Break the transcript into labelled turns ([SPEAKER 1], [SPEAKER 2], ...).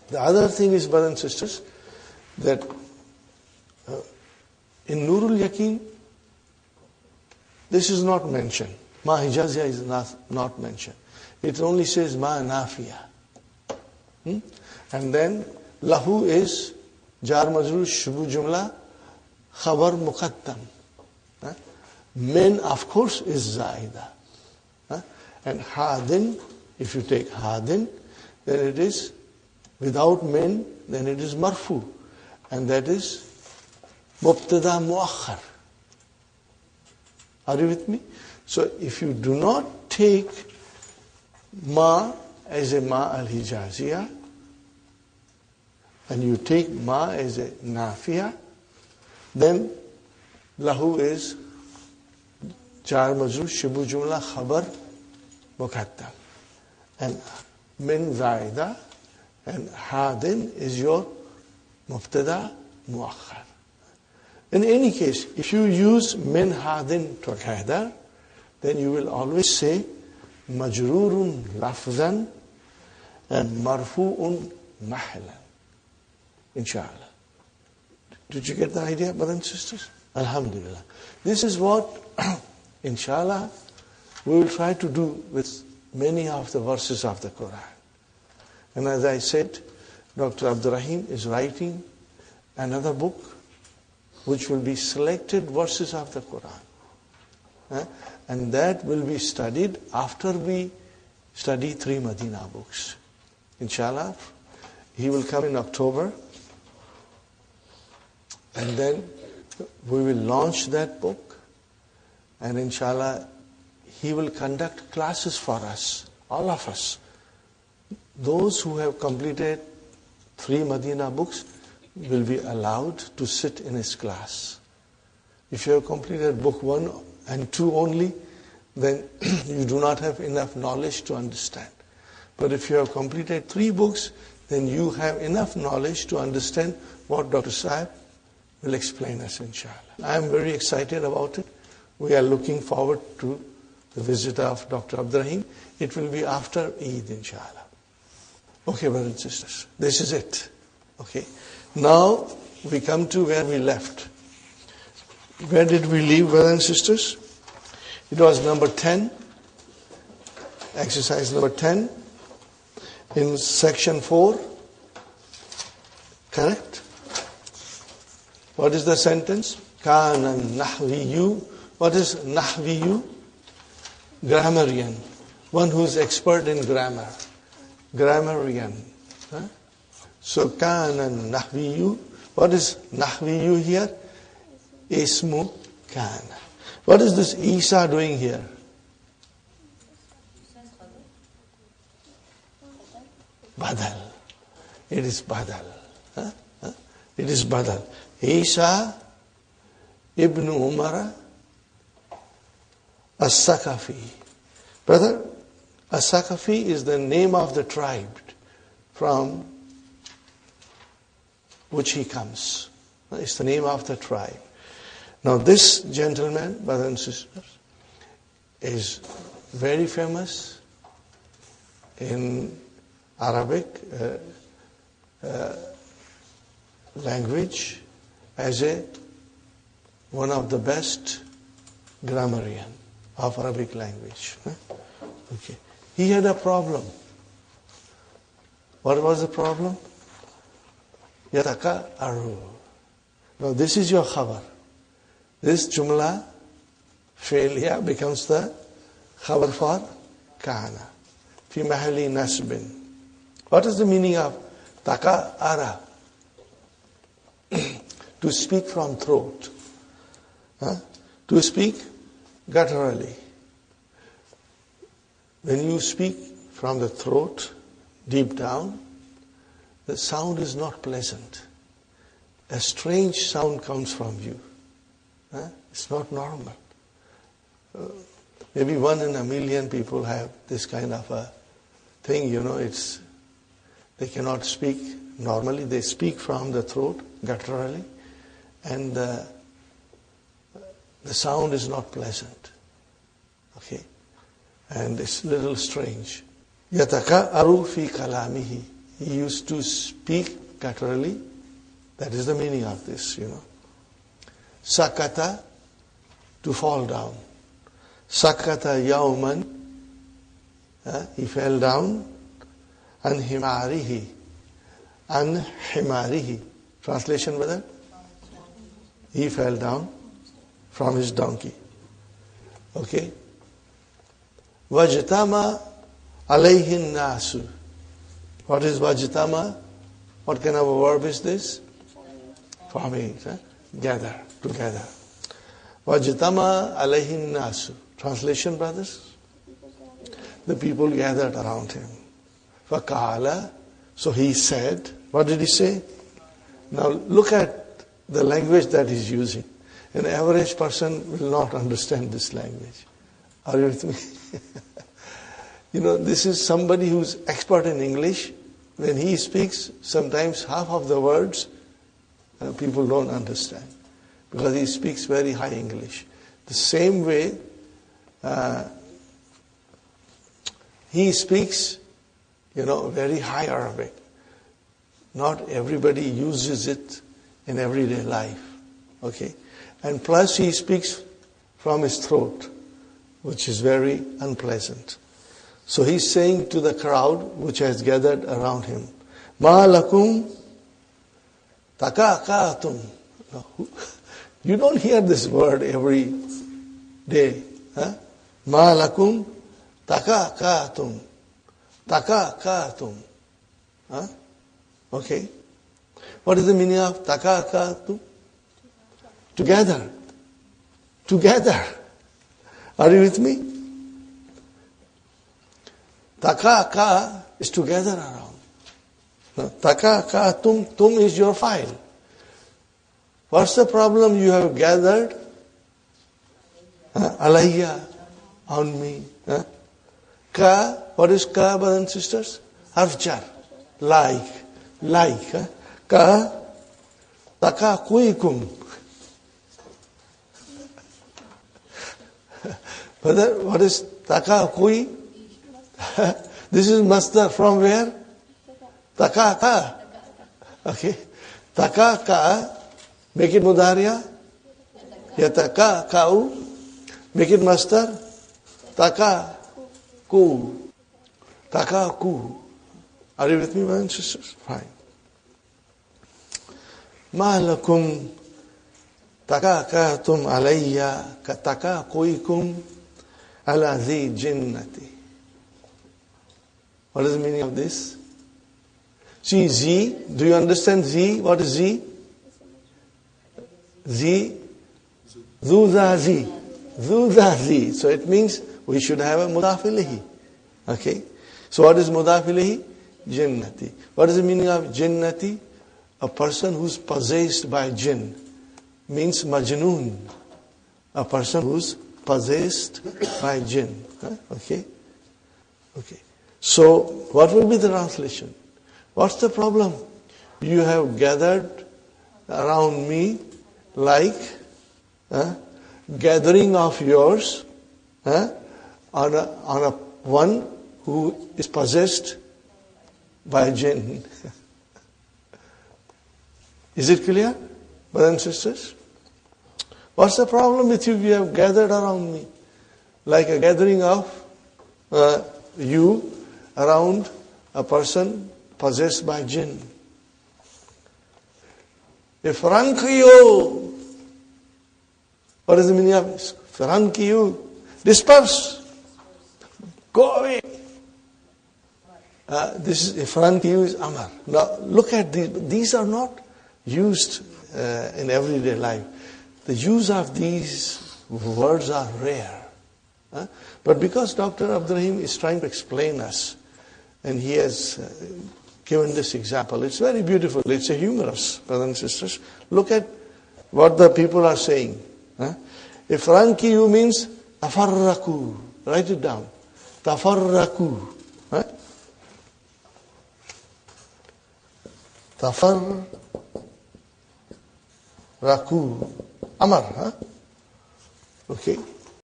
[SPEAKER 1] The other thing is, brothers and sisters, that in Nurul Yaqeen, this is not mentioned. Ma Hijaziyah is not mentioned. It only says Ma Nafiya. And then Lahu is Jar Majrur Shubu Jumla Khabar Muqaddam. Min, of course, is Zaida. And Hadin, if you take Hadin, then it is without min, then it is marfu. And that is Mubtada Muakhar. Are you with me? So if you do not take Ma as a Ma al-Hijaziyah, and you take Ma as a Nafiya, then Lahu is Jar Majrur Shibu Jumla Khabar Muqaddam. And Min Zaida and Hadin is your Mubtada Muakhar. In any case, if you use Min Hadin together, then you will always say Majrurun Lafzan and Marfu'un Mahlan. Inshallah. Did you get the idea, brothers and sisters? Alhamdulillah. This is what, inshallah, we will try to do with many of the verses of the Quran. And as I said, Dr. Abdul Rahim is writing another book which will be selected verses of the Quran. And that will be studied after we study 3 Madinah books. Inshallah, he will come in October. And then we will launch that book. And inshallah, he will conduct classes for us, all of us. Those who have completed 3 Madinah books will be allowed to sit in his class. If you have completed book 1 and 2 only, then you do not have enough knowledge to understand. But if you have completed 3 books, then you have enough knowledge to understand what Dr. Sahib will explain us, inshallah. I am very excited about it. We are looking forward to the visit of Dr. Abdul Rahim. It will be after Eid, inshallah. Okay, brothers and sisters, this is it. Okay. Now we come to where we left. Where did we leave, brothers and sisters? It was number 10, exercise number 10, in section 4. Correct? What is the sentence? Kana nahviyu. What is nahviyu? Grammarian. One who is expert in grammar. Grammarian. So kana nahviyu. What is nahviyu here? Ismu kana. What is this Isa doing here? Badal. It is badal. It is badal. Isa ibn Umar as-Sakafi. Brother, as-Sakafi is the name of the tribe from which he comes. It's the name of the tribe. Now this gentleman, brothers and sisters, is very famous in Arabic language as one of the best grammarian of Arabic language. Okay. He had a problem. What was the problem? Yataka aru. Now this is your khabar. This jumla failure becomes the khabar for kana. Fi mahalli nasbin. What is the meaning of taka ara? To speak from throat. To speak gutturally. When you speak from the throat, deep down, the sound is not pleasant. A strange sound comes from you. It's not normal. Maybe 1 in a million people have this kind of a thing, they cannot speak normally. They speak from the throat, gutturally, and the sound is not pleasant. And it's a little strange. Yataka aru fi kalamihi. he used to speak gutturally. That is the meaning of this, Sakata, to fall down. Sakata yauman, he fell down. An himarihi. An himarihi. Translation, brother? He fell down from his donkey. Okay? Vajtama alayhin nasu. What is vajtama? What kind of a verb is this? Forming, gather, together. Vajtama alayhin nasu. Translation, brothers? The people gathered around him. Fakala. So he said, what did he say? Now look at the language that he's using. An average person will not understand this language. Are you with me? This is somebody who's expert in English. When he speaks, sometimes half of the words people don't understand because he speaks very high English. The same way he speaks, very high Arabic. Not everybody uses it in everyday life. Okay? And plus he speaks from his throat, which is very unpleasant. So he's saying to the crowd which has gathered around him, Ma lakum takakatum. You don't hear this word every day. Ma lakum takakatum. Takakatum. Okay. What is the meaning of takakatum? Together. Together. Are you with me? Taka is together around. Taka tum is your file. What's the problem you have gathered? Alayya, on me. Ka, what is ka, brothers and sisters? Harfjar, like. Ka, taka kuikum. Brother, what is taka kui? This is masdar from where? Takaka. Okay. Takaka. Make it mudariya. Yataka kau. Make it masdar. Takaku. Takaku. Are you with me, brothers and sisters? Fine. Ma lakum takakatum alayya katakakuikum ala zi jinnati. What is the meaning of this? See, Z, do you understand Z? What is Z? Z, Zuza Z. Zuza Z. So it means we should have a mudaf ilayhi. Okay? So what is mudaf ilayhi? Jinnati. What is the meaning of jinnati? A person who's possessed by jinn. Means majnoon. A person who's possessed by jinn. Okay? Okay. So, what will be the translation? What's the problem? You have gathered around me like gathering of yours on a one who is possessed by jinn. Is it clear, brothers and sisters? What's the problem with you? You have gathered around me like a gathering of you around a person possessed by jinn. Ifrankiyo. What is the meaning of this? Ifrankiyo. Disperse. Go away. This is Ifrankiyo is Amar. Now look at these. These are not used in everyday life. The use of these words are rare. But because Dr. Abdurrahim is trying to explain us, and he has given this example, it's very beautiful. It's a humorous, brothers and sisters. Look at what the people are saying. Ifrankiyu means tafarraku. Write it down. Tafarraku. Tafarraku. Amar. Okay.